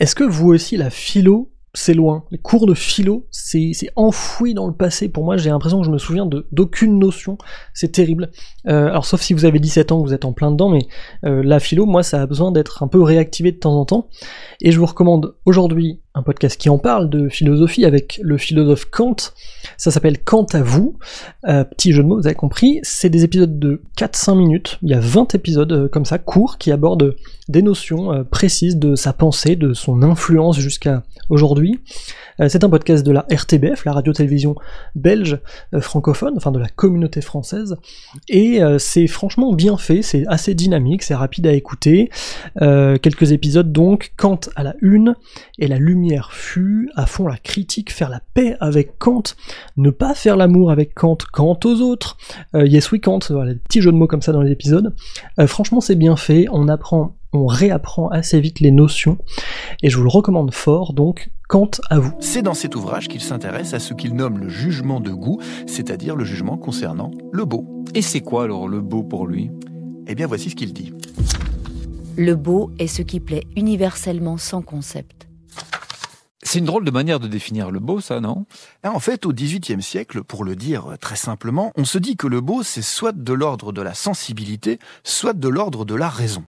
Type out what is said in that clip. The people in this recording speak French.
Est-ce que vous aussi, la philo, c'est loin? Les cours de philo, c'est enfoui dans le passé. Pour moi, j'ai l'impression que je me souviens d'aucune notion. C'est terrible. Alors, sauf si vous avez 17 ans, que vous êtes en plein dedans, mais la philo, moi, ça a besoin d'être un peu réactivé de temps en temps. Et je vous recommande aujourd'hui un podcast qui en parle de philosophie avec le philosophe Kant. Ça s'appelle Kant à vous. Petit jeu de mots, vous avez compris. C'est des épisodes de 4-5 minutes. Il y a 20 épisodes comme ça, courts, qui abordent des notions précises de sa pensée, de son influence jusqu'à aujourd'hui. C'est un podcast de la RTBF, la radio-télévision belge francophone, enfin de la communauté française, et c'est franchement bien fait, c'est assez dynamique, c'est rapide à écouter. Quelques épisodes donc, Kant à la une, et la lumière fut, à fond la critique, faire la paix avec Kant, ne pas faire l'amour avec Kant, Kant aux autres, yes we Kant, voilà, des petits jeux de mots comme ça dans les épisodes. Franchement c'est bien fait, on réapprend assez vite les notions, et je vous le recommande fort, donc Kant à vous. C'est dans cet ouvrage qu'il s'intéresse à ce qu'il nomme le jugement de goût, c'est-à-dire le jugement concernant le beau. Et c'est quoi alors le beau pour lui ? Eh bien voici ce qu'il dit. Le beau est ce qui plaît universellement sans concept. C'est une drôle de manière de définir le beau, ça, non ? En fait, au XVIIIe siècle, pour le dire très simplement, on se dit que le beau, c'est soit de l'ordre de la sensibilité, soit de l'ordre de la raison.